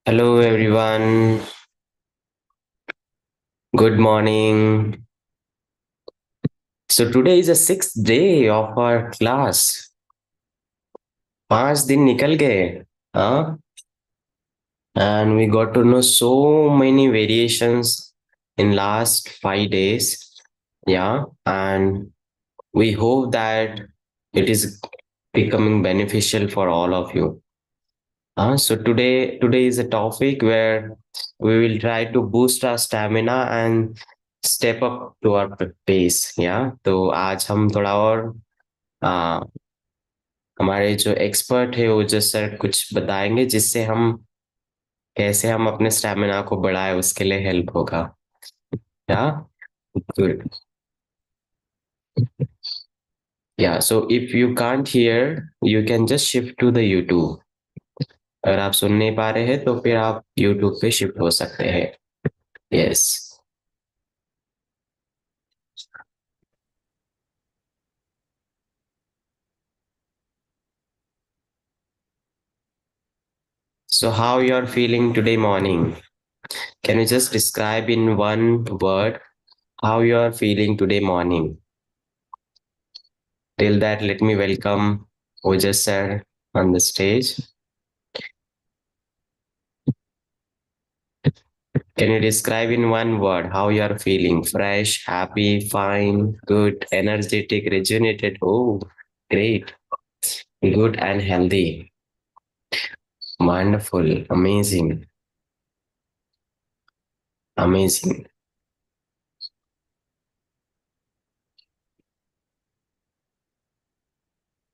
Hello everyone. Good morning. So today is the sixth day of our class. 5 दिन निकल गए. Huh? And we got to know so many variations in last 5 days. Yeah. And we hope that it is becoming beneficial for all of you. So today is a topic where we will try to boost our stamina and step up to our pace. Yeah. तो आज हम थोड़ा और आ, हमारे जो expert है वो जो सर कुछ बताएंगे जिससे हम कैसे हम अपने स्टैमिना को बढ़ाए उसके लिए हेल्प होगा. Yeah good. Yeah so if you can't hear you can just shift to the YouTube. अगर आप सुन नहीं पा रहे हैं तो फिर आप यूट्यूब पे शिफ्ट हो सकते हैं. Yes. So how you're feeling today morning? Can you just describe in one word how you're feeling today morning? Till that, let me welcome Ojas sir on the stage. Can you describe in one word how you're feeling? Fresh, happy, fine, good, energetic, rejuvenated. Oh, great. Good and healthy. Wonderful. Amazing. Amazing.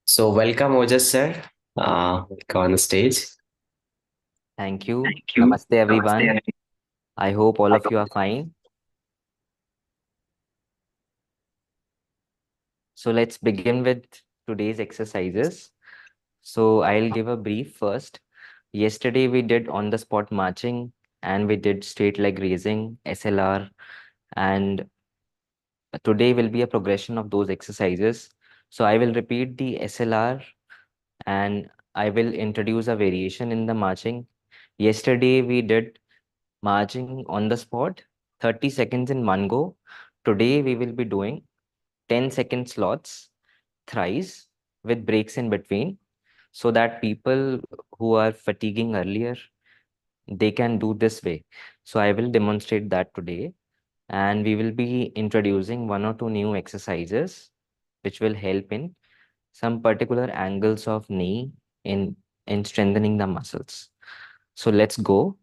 So welcome Ojas sir. Welcome on the stage. Thank you. Thank you. Namaste, everyone. Namaste. I hope all of you are fine. So let's begin with today's exercises. So I'll give a brief first. Yesterday we did on the spot marching and we did straight leg raising, SLR, and today will be a progression of those exercises. So I will repeat the SLR and I will introduce a variation in the marching. Yesterday we did marching on the spot, 30 seconds in one go. Today we will be doing 10-second slots thrice with breaks in between so that people who are fatiguing earlier, they can do this way. So I will demonstrate that today, and we will be introducing one or two new exercises which will help in some particular angles of knee in strengthening the muscles. So let's go.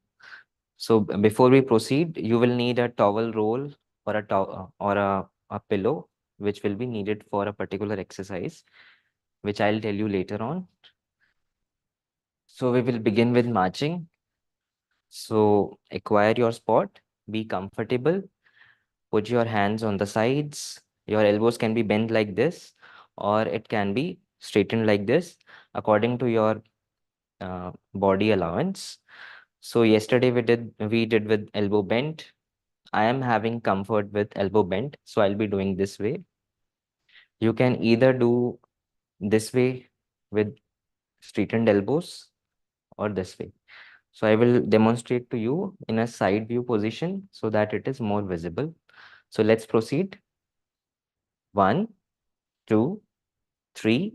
So before we proceed, you will need a towel roll or a pillow, which will be needed for a particular exercise, which I'll tell you later on. So we will begin with marching. So acquire your spot, be comfortable, put your hands on the sides. Your elbows can be bent like this, or it can be straightened like this, according to your body allowance. So yesterday we did with elbow bent. I am having comfort with elbow bent, so I'll be doing this way. You can either do this way with straightened elbows or this way. So I will demonstrate to you in a side view position so that it is more visible. So let's proceed. 1, 2, 3,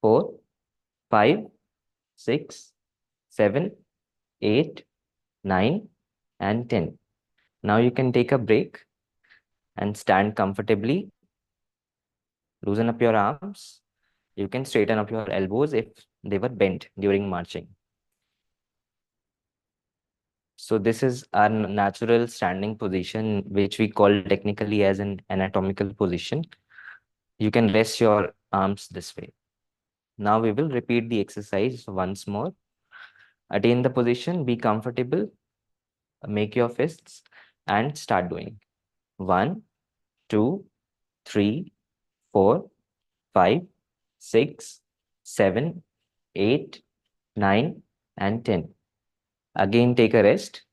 4, 5, 6, 7, 8, 9, and 10. Now you can take a break and stand comfortably. Loosen up your arms. You can straighten up your elbows if they were bent during marching. So this is our natural standing position, which we call technically as an anatomical position. You can rest your arms this way. Now we will repeat the exercise once more. Attain the position, be comfortable, make your fists and start doing. 1, 2, 3, 4, 5, 6, 7, 8, 9, and 10. Again, take a rest.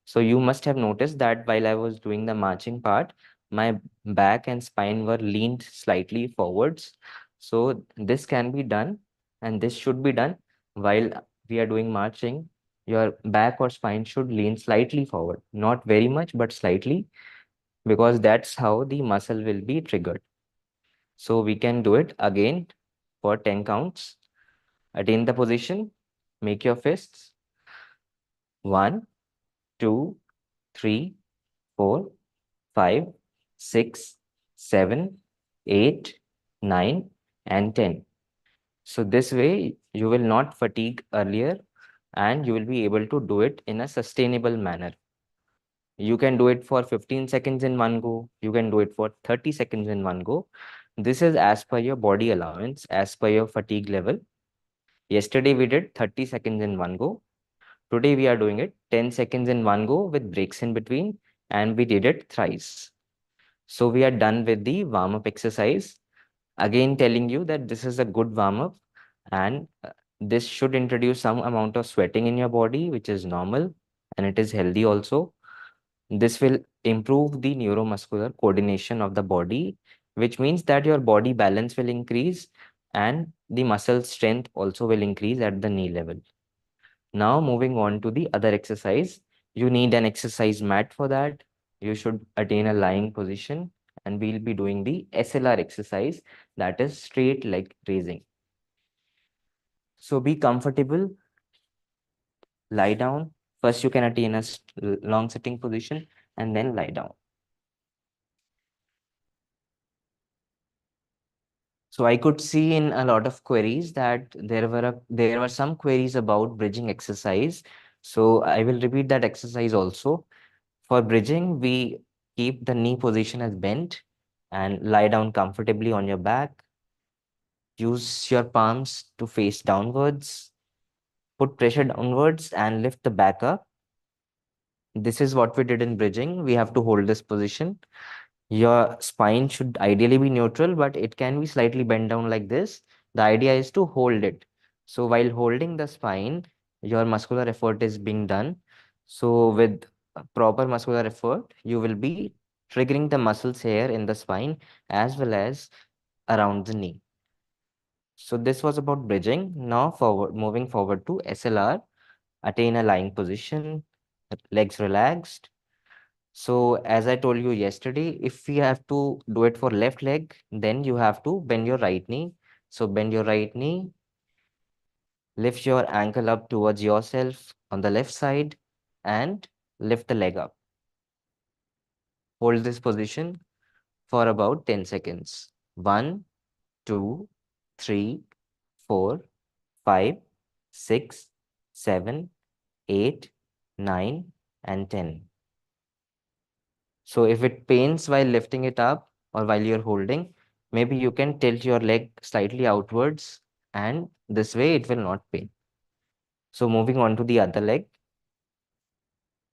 So you must have noticed that while I was doing the marching part, my back and spine were leaned slightly forwards. So this can be done and this should be done while we are doing marching your back or spine should lean slightly forward, not very much, but slightly, because that's how the muscle will be triggered. So we can do it again for 10 counts. Attain the position, make your fists. 1, 2, 3, 4, 5, 6, 7, 8, 9, and 10. So this way you will not fatigue earlier and you will be able to do it in a sustainable manner. You can do it for 15 seconds in one go. You can do it for 30 seconds in one go. This is as per your body allowance, as per your fatigue level. Yesterday we did 30 seconds in one go. Today we are doing it 10 seconds in one go with breaks in between, and we did it thrice. So we are done with the warm up exercise. Again, telling you that this is a good warm up, and this should introduce some amount of sweating in your body, which is normal and it is healthy also. This will improve the neuromuscular coordination of the body, which means that your body balance will increase and the muscle strength also will increase at the knee level. Now, moving on to the other exercise, you need an exercise mat for that. You should attain a lying position, and we'll be doing the SLR exercise, that is straight leg raising. So be comfortable, lie down. First, you can attain a long sitting position and then lie down. So I could see in a lot of queries that there were some queries about bridging exercise. So I will repeat that exercise also. For bridging, we keep the knee position as bent and lie down comfortably on your back. Use your palms to face downwards. Put pressure downwards and lift the back up. This is what we did in bridging. We have to hold this position. Your spine should ideally be neutral, but it can be slightly bent down like this. The idea is to hold it. So while holding the spine, your muscular effort is being done. So with a proper muscular effort, you will be triggering the muscles here in the spine as well as around the knee. So this was about bridging. Now moving forward to SLR, attain a lying position, legs relaxed. So as I told you yesterday, if we have to do it for left leg, then you have to bend your right knee. So bend your right knee, lift your ankle up towards yourself on the left side and lift the leg up. Hold this position for about 10 seconds. 1, 2, 3, 4, 5, 6, 7, 8, 9, and 10. So if it pains while lifting it up or while you're holding, maybe you can tilt your leg slightly outwards and this way it will not pain. So moving on to the other leg,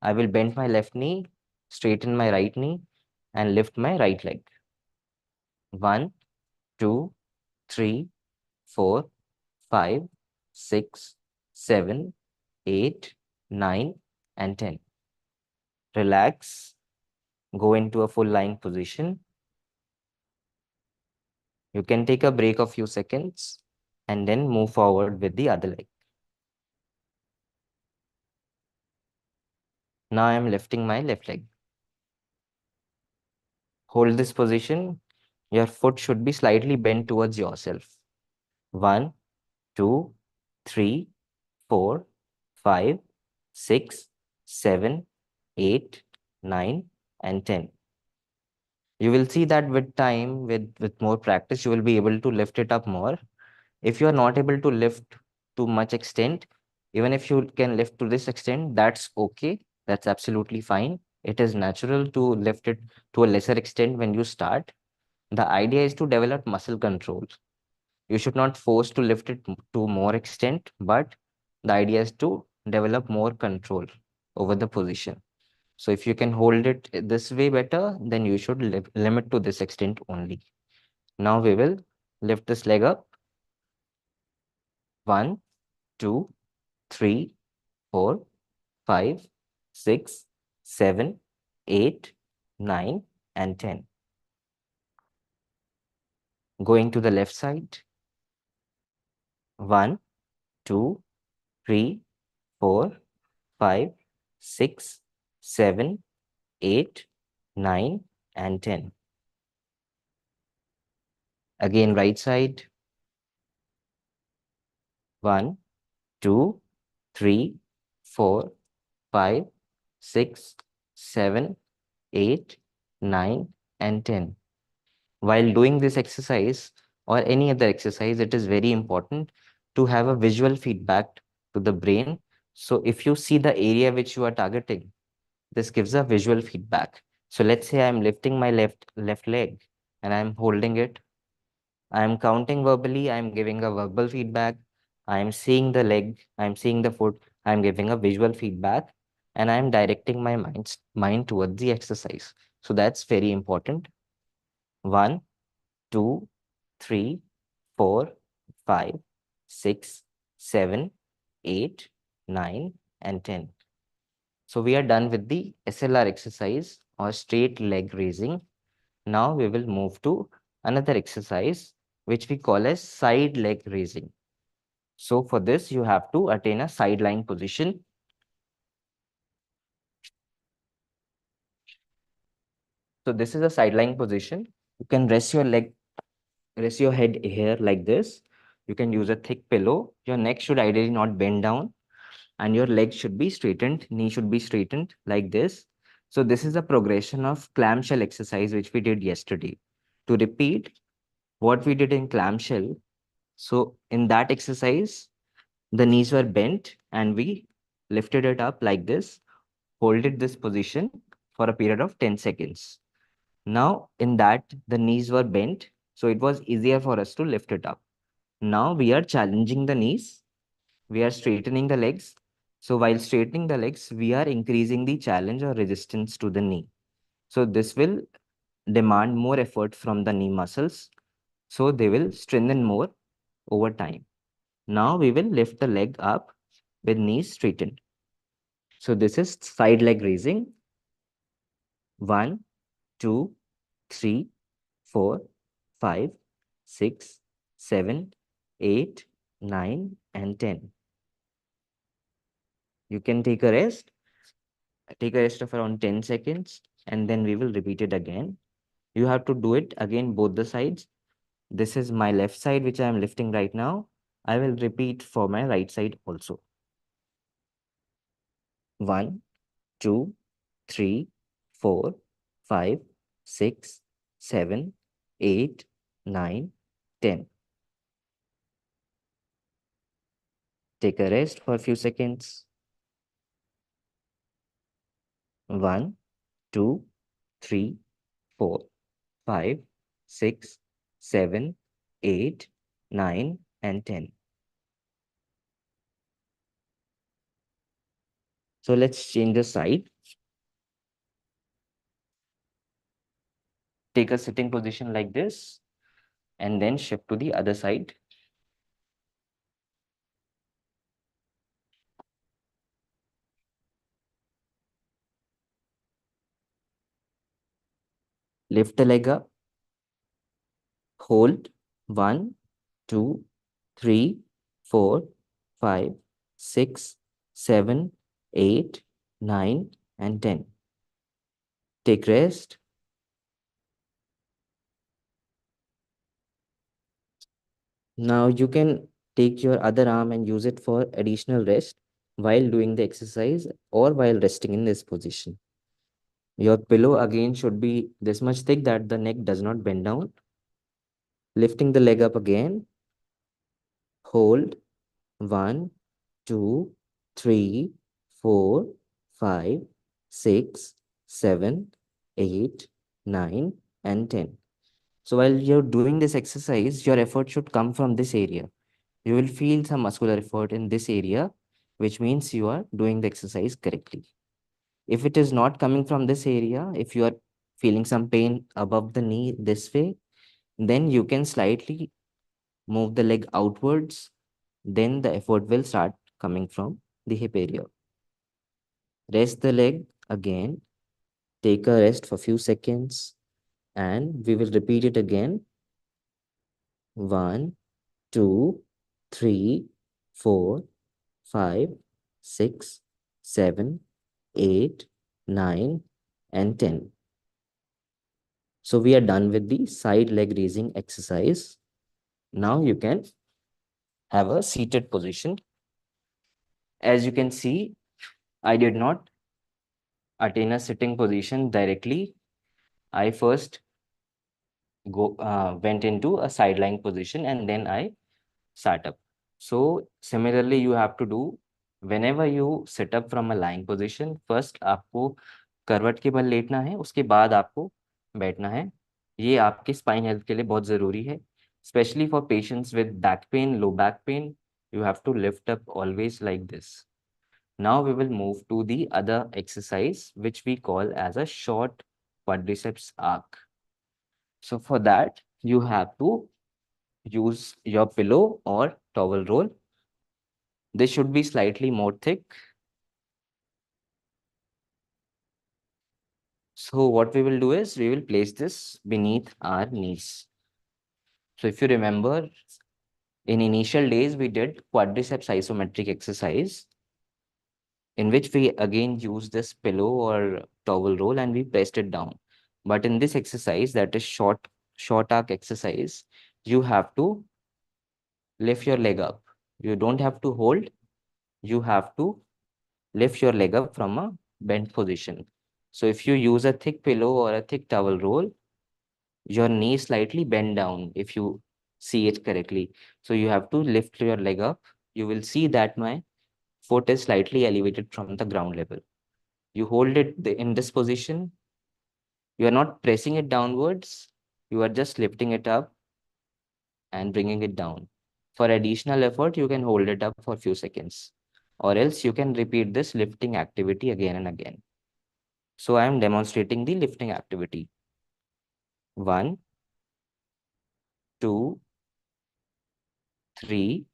I will bend my left knee, straighten my right knee and lift my right leg. 1, 2, 3, 4, 5, 6, 7, 8, 9, and 10. Relax, go into a full lying position. You can take a break of few seconds and then move forward with the other leg. Now I am lifting my left leg. Hold this position. Your foot should be slightly bent towards yourself. 1, 2, 3, 4, 5, 6, 7, 8, 9, and 10. You will see that with time, with more practice, you will be able to lift it up more. If you are not able to lift to much extent, even if you can lift to this extent, that's okay. That's absolutely fine. It is natural to lift it to a lesser extent when you start. The idea is to develop muscle control. You should not force to lift it to more extent, but the idea is to develop more control over the position. So if you can hold it this way better, then you should limit to this extent only. Now we will lift this leg up. 1, 2, 3, 4, 5, 6, 7, 8, 9, and 10. Going to the left side. 1, 2, 3, 4, 5, 6, 7, 8, 9, and 10. Again, right side. 1, 2, 3, 4, 5, 6, 7, 8, 9, and 10. While doing this exercise or any other exercise, it is very important to have a visual feedback to the brain. So if you see the area which you are targeting, this gives a visual feedback. So let's say I'm lifting my left leg and I'm holding it. I'm counting verbally, I'm giving a verbal feedback. I'm seeing the leg, I'm seeing the foot, I'm giving a visual feedback, and I'm directing my mind towards the exercise. So that's very important. 1, 2, 3, 4, 5, 6, 7, 8, 9, and 10. So we are done with the SLR exercise or straight leg raising. Now we will move to another exercise which we call as side leg raising. So for this, you have to attain a side lying position. So this is a side lying position. You can rest your head here like this. You can use a thick pillow. Your neck should ideally not bend down and your legs should be straightened, knee should be straightened like this. So this is a progression of clamshell exercise which we did yesterday. To repeat what we did in clamshell, so in that exercise, the knees were bent and we lifted it up like this, holded this position for a period of 10 seconds. Now in that the knees were bent, so it was easier for us to lift it up. Now we are challenging the knees, we are straightening the legs. So while straightening the legs, we are increasing the challenge or resistance to the knee. So this will demand more effort from the knee muscles. So they will strengthen more over time. Now we will lift the leg up with knees straightened. So this is side leg raising. 1, 2, 3, 4, 5, 6, 7, 8, 9, and 10. You can take a rest. Take a rest of around 10 seconds and then we will repeat it again. You have to do it again both the sides. This is my left side which I am lifting right now. I will repeat for my right side also. 1, 2, 3, 4, 5, 6, 7, 8, 9, 10. Take a rest for a few seconds. 1, 2, 3, 4, 5, 6, 7, 8, 9, and 10. So let's change the side. Take a sitting position like this and then shift to the other side. Lift the leg up. Hold. 1, 2, 3, 4, 5, 6, 7, 8, 9, and 10. Take rest. Now you can take your other arm and use it for additional rest while doing the exercise or while resting in this position. Your pillow again should be this much thick that the neck does not bend down. Lifting the leg up again. Hold. 1, 2, 3, 4, 5, 6, 7, 8, 9, and 10. So while you're doing this exercise, your effort should come from this area. You will feel some muscular effort in this area, which means you are doing the exercise correctly. If it is not coming from this area, if you are feeling some pain above the knee this way, then you can slightly move the leg outwards. Then the effort will start coming from the hip area. Rest the leg again. Take a rest for a few seconds and we will repeat it again. 1, 2, 3, 4, 5, 6, 7, 8, 9, and 10. So we are done with the side leg raising exercise. Now you can have a seated position. As you can see, I did not attain a sitting position directly. I first went into a side lying position and then I sat up. So similarly, you have to do whenever you sit up from a lying position, first आपको करवट के बल लेटना है, उसके बाद आपको बैठना है. ये आपके स्पाइन हेल्थ के लिए बहुत ज़रूरी है, especially for patients with back pain, low back pain. You have to lift up always like this. Now we will move to the other exercise, which we call as a short quadriceps arc. So for that, you have to use your pillow or towel roll. This should be slightly more thick. So what we will do is we will place this beneath our knees. So if you remember, in initial days, we did quadriceps isometric exercise in which we again use this pillow or towel roll and we pressed it down. But in this exercise, that is short arc exercise, you have to lift your leg up. You don't have to hold, you have to lift your leg up from a bent position. So if you use a thick pillow or a thick towel roll, your knee slightly bend down if you see it correctly. So you have to lift your leg up. You will see that my foot is slightly elevated from the ground level. You hold it in this position. You are not pressing it downwards. You are just lifting it up and bringing it down. For additional effort, you can hold it up for a few seconds, or else you can repeat this lifting activity again and again. So I am demonstrating the lifting activity. 1, 2, 3.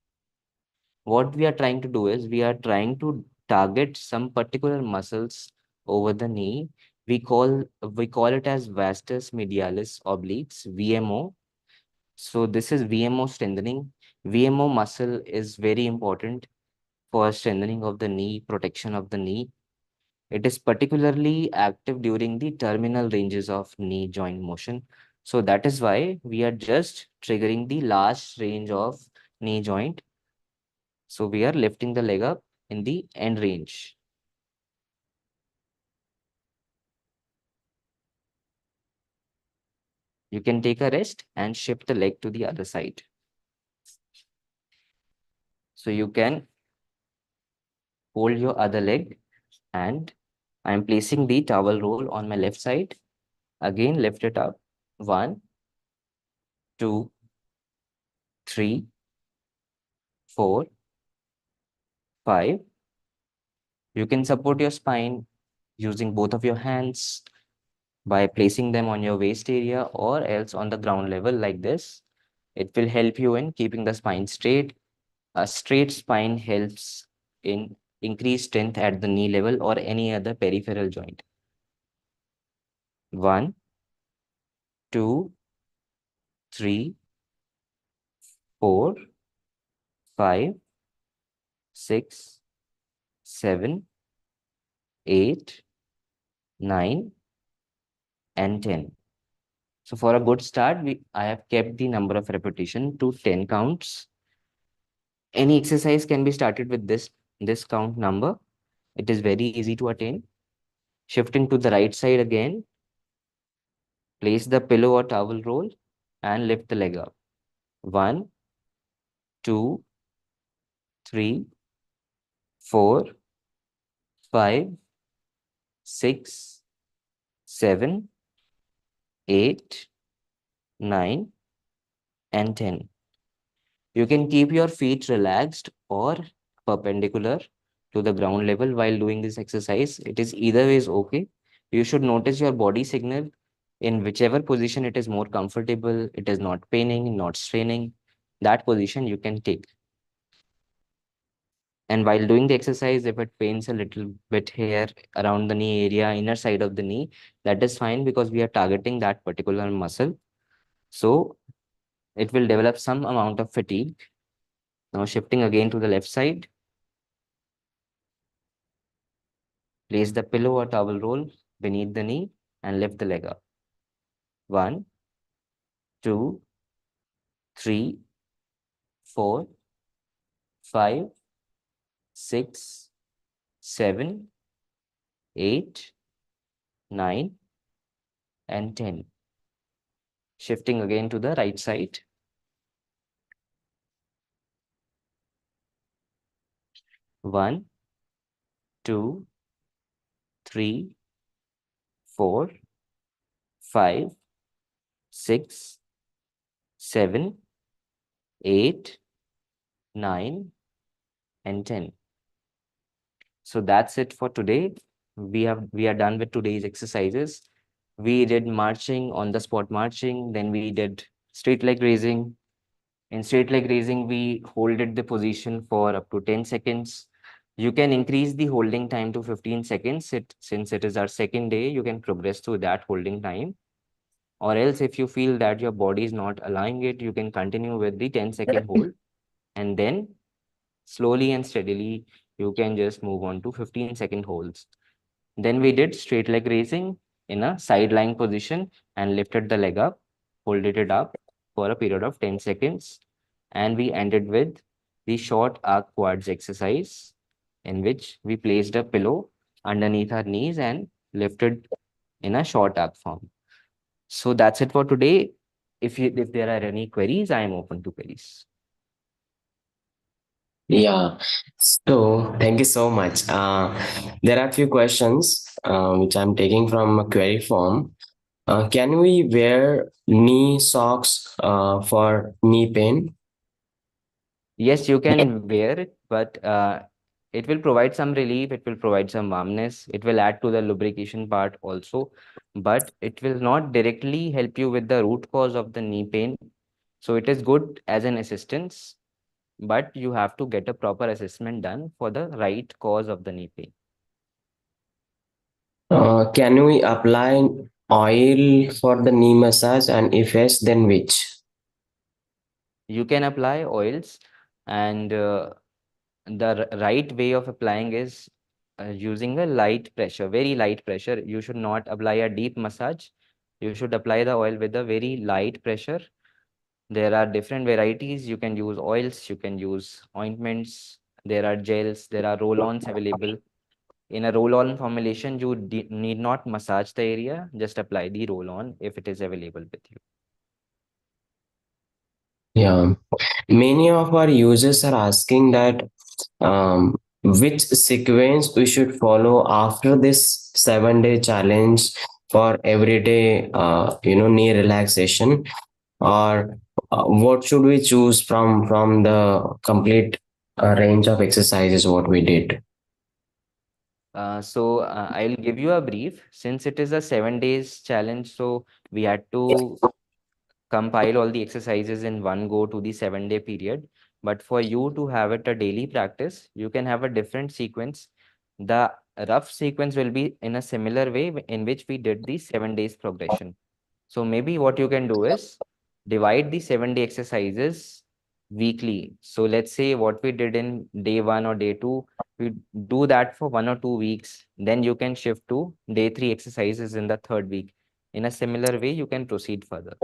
What we are trying to do is we are trying to target some particular muscles over the knee. We call it as vastus medialis obliques, VMO. So this is VMO strengthening. VMO muscle is very important for strengthening of the knee, protection of the knee. It is particularly active during the terminal ranges of knee joint motion. So that is why we are just triggering the last range of knee joint. So we are lifting the leg up in the end range. You can take a rest and shift the leg to the other side. So you can hold your other leg and I am placing the towel roll on my left side. Again, lift it up. 1, 2, 3, 4, 5. You can support your spine using both of your hands by placing them on your waist area or else on the ground level like this. It will help you in keeping the spine straight. A straight spine helps in increased strength at the knee level or any other peripheral joint. 1, 2, 3, 4, 5, 6, 7, 8, 9, and 10. So for a good start, I have kept the number of repetition to 10 counts. Any exercise can be started with this count number. It is very easy to attain. Shifting to the right side again, place the pillow or towel roll and lift the leg up. 1, 2, 3, 4, 5, 6, 7, 8, 9, and 10. You can keep your feet relaxed or perpendicular to the ground level while doing this exercise. It is either way is okay. You should notice your body signal in whichever position it is more comfortable, it is not paining, not straining. That position you can take. And while doing the exercise, if it pains a little bit here around the knee area, inner side of the knee, that is fine because we are targeting that particular muscle. So it will develop some amount of fatigue. Now shifting again to the left side. Place the pillow or towel roll beneath the knee and lift the leg up. One, two, three, four, five, six, seven, eight, nine, and 10. Shifting again to the right side. One, two, three, four, five, six, seven, eight, 9, and 10. So that's it for today. We are done with today's exercises. We did marching, on the spot marching, then we did straight leg raising. In straight leg raising, we holded the position for up to 10 seconds. You can increase the holding time to 15 seconds. Since it is our second day, you can progress through that holding time. Or else, if you feel that your body is not allowing it, you can continue with the 10-second hold. And then slowly and steadily, you can just move on to 15-second holds. Then we did straight leg raising in a side lying position and lifted the leg up, folded it up for a period of 10 seconds. And we ended with the short arc quads exercise, in which we placed a pillow underneath our knees and lifted in a short arc form. So that's it for today. If there are any queries, I am open to queries. Yeah. So thank you so much. There are a few questions which I'm taking from a query form. Can we wear knee socks for knee pain? Yes, you can wear it, but it will provide some relief, it will provide some warmness, it will add to the lubrication part also, but it will not directly help you with the root cause of the knee pain. So it is good as an assistance, but you have to get a proper assessment done for the right cause of the knee pain. Can we apply oil for the knee massage, and if yes, then which? You can apply oils, and the right way of applying is using a light pressure, very light pressure. You should not apply a deep massage. You should apply the oil with a very light pressure. There are different varieties. You can use oils, you can use ointments, there are gels, there are roll-ons available. In a roll-on formulation, you need not massage the area, just apply the roll-on if it is available with you. Yeah. Many of our users are asking that which sequence we should follow after this 7 day challenge for everyday, knee relaxation, or what should we choose from the complete range of exercises what we did. I'll give you a brief. Since it is a 7 days challenge, so we had to compile all the exercises in one go to the 7 day period. But for you to have it a daily practice, you can have a different sequence. The rough sequence will be in a similar way in which we did the 7 days progression. So maybe what you can do is divide the 7 day exercises weekly. So let's say what we did in day one or day two, we do that for 1 or 2 weeks. Then you can shift to day three exercises in the third week. In a similar way, you can proceed further.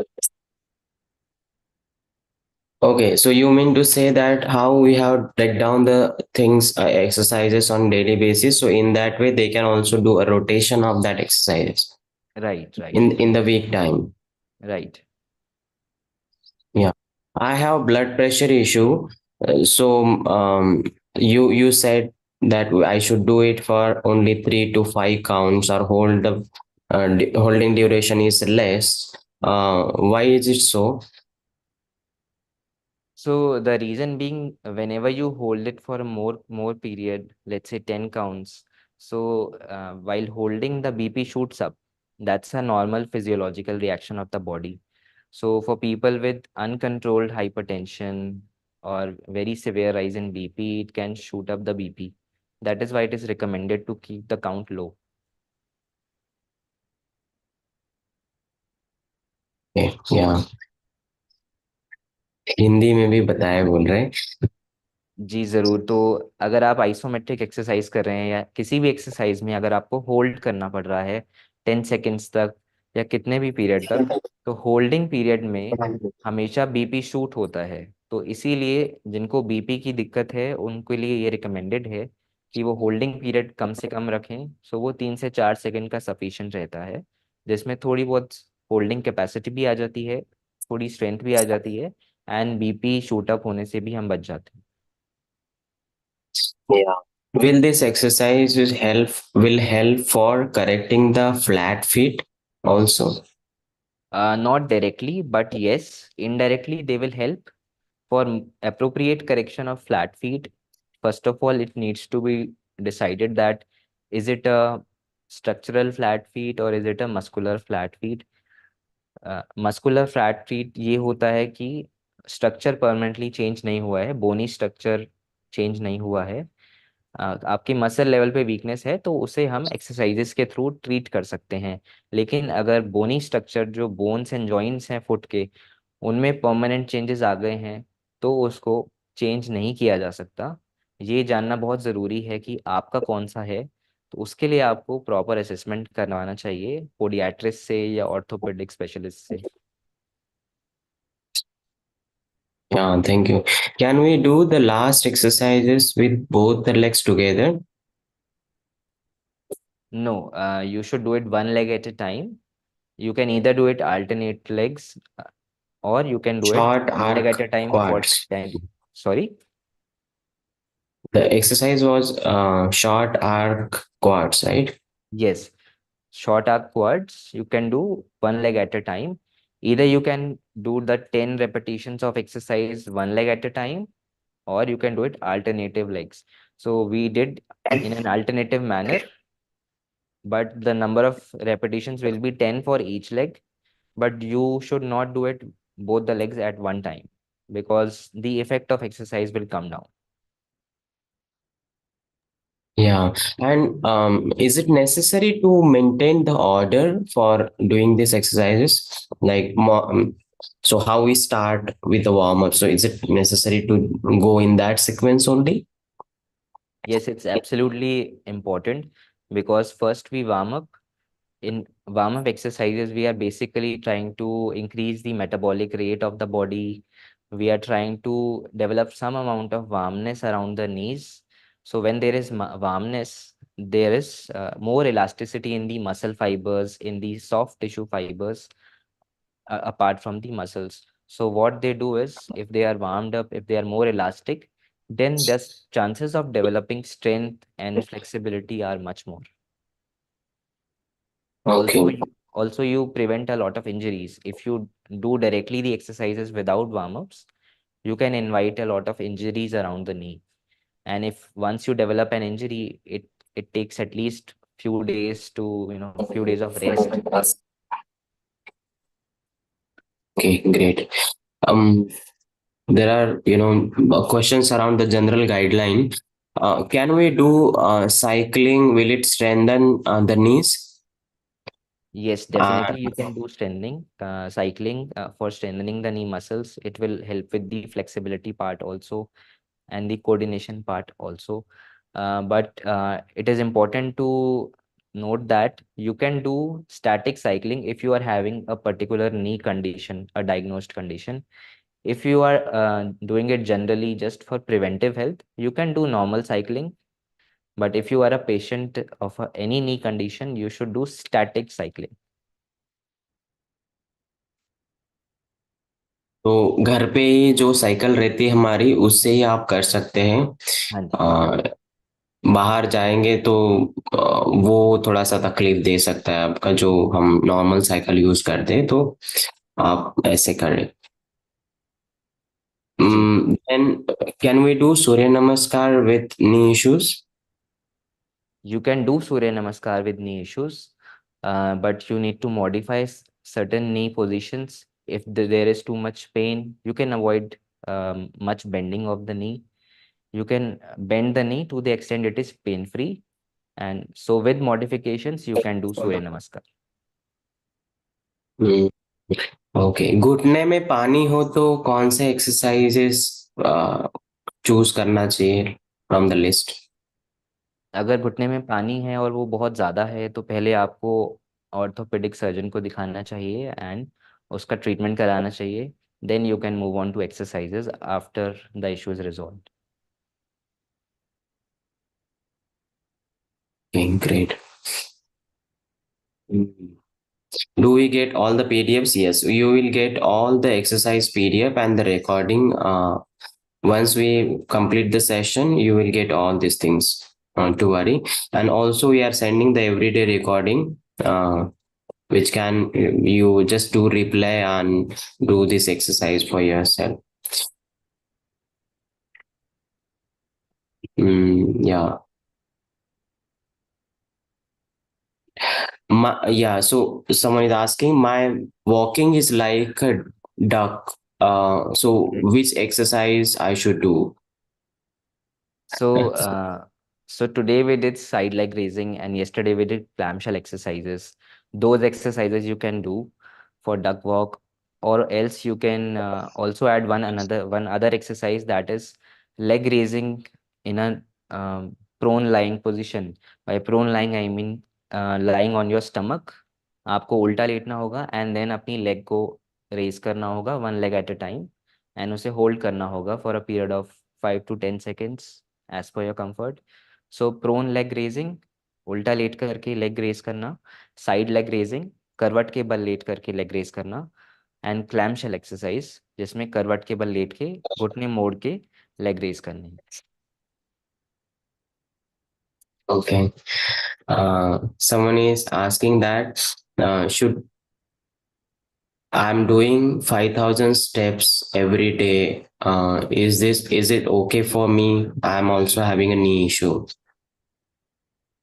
Okay, so you mean to say that how we have break down the things, exercises on daily basis, so in that way they can also do a rotation of that exercises Right, right, in the week time. right. Yeah, I have blood pressure issue. So you said that I should do it for only 3 to 5 counts, or holding duration is less. Why is it so? So the reason being, whenever you hold it for a more period, let's say 10 counts, so while holding, the BP shoots up. That's a normal physiological reaction of the body. So for people with uncontrolled hypertension or very severe rise in BP, it can shoot up the BP. That is why it is recommended to keep the count low. Okay, yeah, Hindi में भी बताया बोल रहे हैं. जी ज़रूर। तो अगर आप आइसोमेट्रिक एक्सरसाइज कर रहे हैं या किसी भी एक्सरसाइज में अगर आपको होल्ड करना पड़ रहा है 10 सेकेंड्स तक या कितने भी पीरियड तक, तो होल्डिंग पीरियड में हमेशा बीपी शूट होता है। तो इसीलिए जिनको बीपी की दिक्कत है उनके लिए ये रिकमेंडेड है कि वो होल्डिंग पीरियड कम से कम रखें। सो वो 3 से 4 सेकेंड का सफिशिएंट रहता है, जिसमें थोड़ी बहुत होल्डिंग कैपेसिटी भी आ जाती है, थोड़ी स्ट्रेंथ भी आ जाती है, एंड बीपी शूट अप होने से भी हम बच जाते हैं। Yeah. Will this exercise will help for correcting the flat feet also? Not directly, but yes, indirectly they will help for appropriate correction of flat feet. First of all, it needs to be decided that is it a structural flat feet or is it a muscular flat feet. Muscular flat feet ये होता है कि structure permanently change नहीं हुआ है, bony structure change नहीं हुआ है, आपकी मसल लेवल पे वीकनेस है, तो उसे हम एक्सरसाइजेस के थ्रू ट्रीट कर सकते हैं। लेकिन अगर बोनी स्ट्रक्चर जो बोन्स एंड जॉइंट्स हैं फुट के, उनमें परमानेंट चेंजेस आ गए हैं, तो उसको चेंज नहीं किया जा सकता। ये जानना बहुत ज़रूरी है कि आपका कौन सा है। तो उसके लिए आपको प्रॉपर असेसमेंट करवाना चाहिए पोडियाट्रिस्ट से या ऑर्थोपेडिक स्पेशलिस्ट से। Yeah, thank you. Can we do the last exercises with both the legs together? No, you should do it one leg at a time. You can either do it alternate legs, or you can do it Short one leg at arc a time for quads. 10. Sorry? The exercise was short arc quads, right? Yes. Short arc quads, you can do one leg at a time. Either you can do the 10 repetitions of exercise one leg at a time, or you can do it alternative legs. So we did in an alternative manner, but the number of repetitions will be 10 for each leg. But you should not do it both the legs at one time, because the effect of exercise will come down. Yeah. And is it necessary to maintain the order for doing these exercises? So how we start with the warm up? So is it necessary to go in that sequence only? Yes, it's absolutely important, because first we warm up. In warm up exercises, we are basically trying to increase the metabolic rate of the body. We are trying to develop some amount of warmness around the knees. So when there is warmness, there is more elasticity in the muscle fibers, in the soft tissue fibers, apart from the muscles. So what they do is, if they are warmed up, if they are more elastic, then the chances of developing strength and flexibility are much more. Also, Okay. you prevent a lot of injuries. If you do directly the exercises without warm-ups, you can invite a lot of injuries around the knee. And if once you develop an injury, it takes at least few days to, few days of rest. Okay, great. Um, there are, questions around the general guideline. Can we do cycling? Will it strengthen the knees? Yes, Uh, definitely you can do strengthening, cycling for strengthening the knee muscles. It will help with the flexibility part also, and the coordination part also. But it is important to note that you can do static cycling if you are having a particular knee condition, a diagnosed condition. If you are doing it generally just for preventive health, you can do normal cycling. But if you are a patient of any knee condition, you should do static cycling. तो घर पे ही जो cycle रहती है हमारी उससे ही आप कर सकते हैं। हाँ जी। अ, बाहर जाएंगे तो वो थोड़ा सा तकलीफ दे सकता है आपका जो हम नॉर्मल साइकिल यूज करते हैं तो आप ऐसे करें। जी, Then can we do Surya Namaskar with knee issues? you can do Surya Namaskar with knee issues, but you need to modify certain knee positions. If there is too much pain, you can avoid much bending of the knee. You can bend the knee to the extent it is pain free. And so with modifications, you can do Surya Namaskar. Hmm, okay, घुटने में पानी हो तो कौन से exercises choose करना चाहिए from the list? अगर घुटने में पानी है और वो बहुत ज़्यादा है तो पहले आपको ऑर्थोपेडिक सर्जन को दिखाना चाहिए एंड उसका ट्रीटमेंट कराना चाहिए. Then you can move on to exercises after the issue is resolve. Okay, great. Mm. Do we get all the PDFs? Yes, you will get all the exercise PDF and the recording. Once we complete the session, you will get all these things. To worry. And also, we are sending the everyday recording, which can you just do replay and do this exercise for yourself. Yeah. Yeah, so someone is asking, my walking is like a duck. So which exercise I should do? So, so today we did side leg raising, and yesterday we did clamshell exercises. Those exercises you can do for duck walk, or else you can also add one other exercise, that is leg raising in a prone lying position. By prone lying, I mean lying on your stomach. आपको उल्टा लेटना होगा and then अपनी leg को raise करना होगा, one leg at a time, and उसे hold करना होगा for a period of 5 to 10 seconds as per your comfort. So prone leg raising, उल्टा लेट करके लेग रेज करना, साइड लेग रेजिंग, करवट के बल लेट करके लेग रेज करना, एंड क्लैम शेल एक्सरसाइज जिसमें करवट के बल लेट के घुटने मोड़ के लेग रेज करनी. Okay. Someone is asking that should I'm doing 5,000 steps every day. Is it okay for me? I'm also having a knee issue.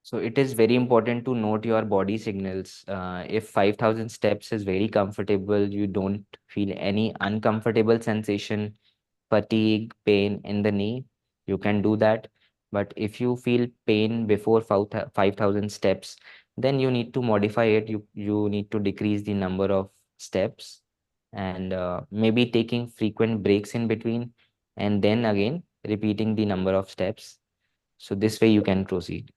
So it is very important to note your body signals. If 5,000 steps is very comfortable, you don't feel any uncomfortable sensation, fatigue, pain in the knee, you can do that. But if you feel pain before 5,000 steps, then you need to modify it. You need to decrease the number of steps, and maybe taking frequent breaks in between, and then again repeating the number of steps. So this way you can proceed.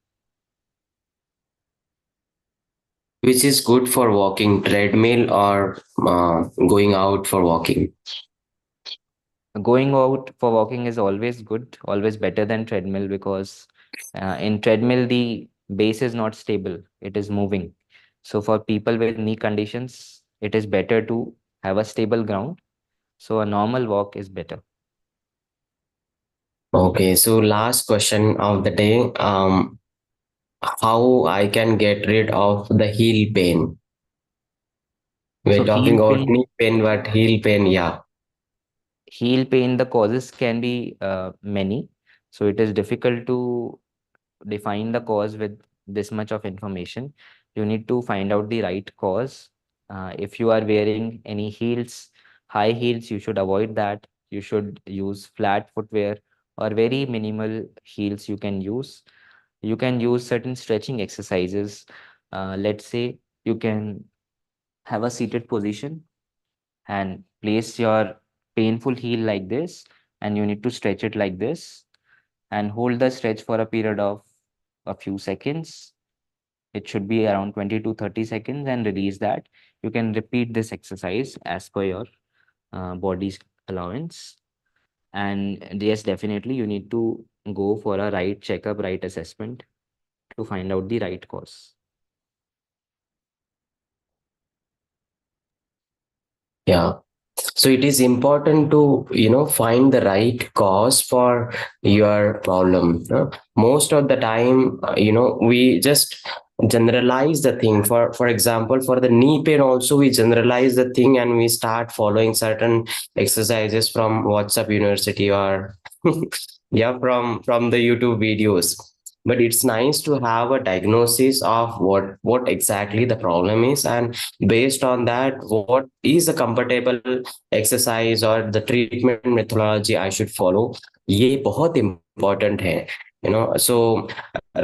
Which is good for walking, treadmill or going out for walking? Going out for walking is always good, always better than treadmill, because in treadmill the base is not stable, it is moving. So for people with knee conditions, it is better to have a stable ground. So a normal walk is better. Okay, so last question of the day. How I can get rid of the heel pain? So We're talking heel about pain, knee pain, but heel pain, yeah. the causes can be many. So it is difficult to define the cause with this much of information. You need to find out the right cause. If you are wearing any heels, high heels, you should avoid that. You should use flat footwear or very minimal heels you can use. You can use certain stretching exercises. Let's say you can have a seated position and place your painful heel like this, and you need to stretch it like this and hold the stretch for a period of a few seconds. It should be around 20 to 30 seconds, and release that. You can repeat this exercise as per your body's allowance. And yes, definitely you need to go for a right checkup, right assessment to find out the right cause. Yeah. So it is important to, find the right cause for your problem. Most of the time, we just generalize the thing. For example, for the knee pain also, we generalize the thing and we start following certain exercises from WhatsApp University or yeah, from the YouTube videos. But it's nice to have a diagnosis of what exactly the problem is, and based on that, what is the comfortable exercise or the treatment methodology I should follow. ये बहुत important है, so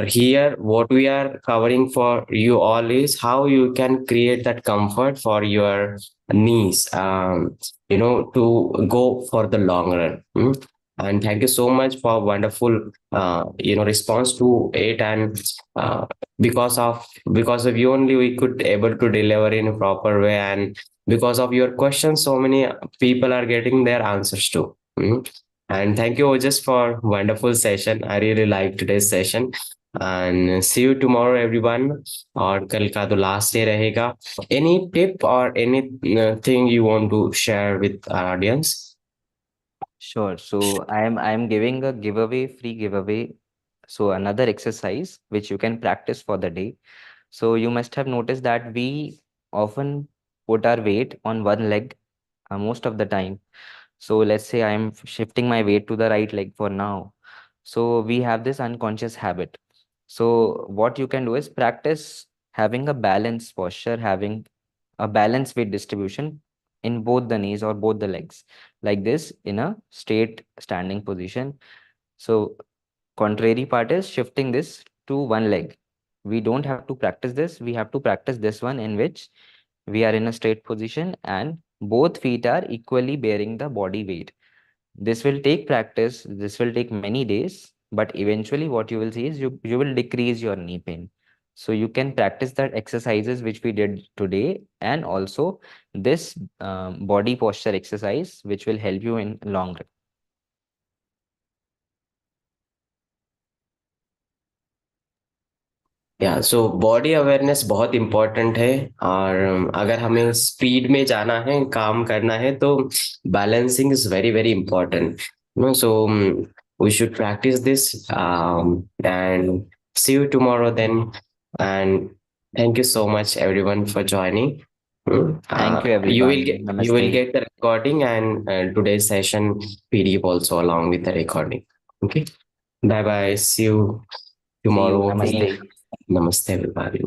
here what we are covering for you all is how you can create that comfort for your knees, to go for the long run. And thank you so much for wonderful response to it. And uh, because of you only we could able to deliver in a proper way, and because of your questions so many people are getting their answers too. And thank you just for wonderful session. I really like today's session. And see you tomorrow everyone. और कल का तो last day रहेगा. Any tip or anything you want to share with our audience? Sure. So I am giving a giveaway, free giveaway. So another exercise which you can practice for the day. So you must have noticed that we often put our weight on one leg most of the time. So let's say I am shifting my weight to the right leg for now. So we have this unconscious habit. So what you can do is practice having a balanced posture, having a balanced weight distribution in both the knees or both the legs, like this in a straight standing position. So contrary part is shifting this to one leg. We don't have to practice this. We have to practice this one in which we are in a straight position and both feet are equally bearing the body weight. This will take practice. This will take many days, but eventually what you will see is you will decrease your knee pain. So you can practice that exercises which we did today, and also this body posture exercise which will help you in long run. या so body awareness बहुत important है. और अगर हमें speed में जाना है, काम करना है, तो balancing is very very important. No so we should practice this, and see you tomorrow then. And thank you so much everyone for joining. Thank you You will everyone. you will Namaste. get the recording and today's session PDF also along with the recording. Okay, bye bye, see you See you. tomorrow. Namaste. Namaste everybody.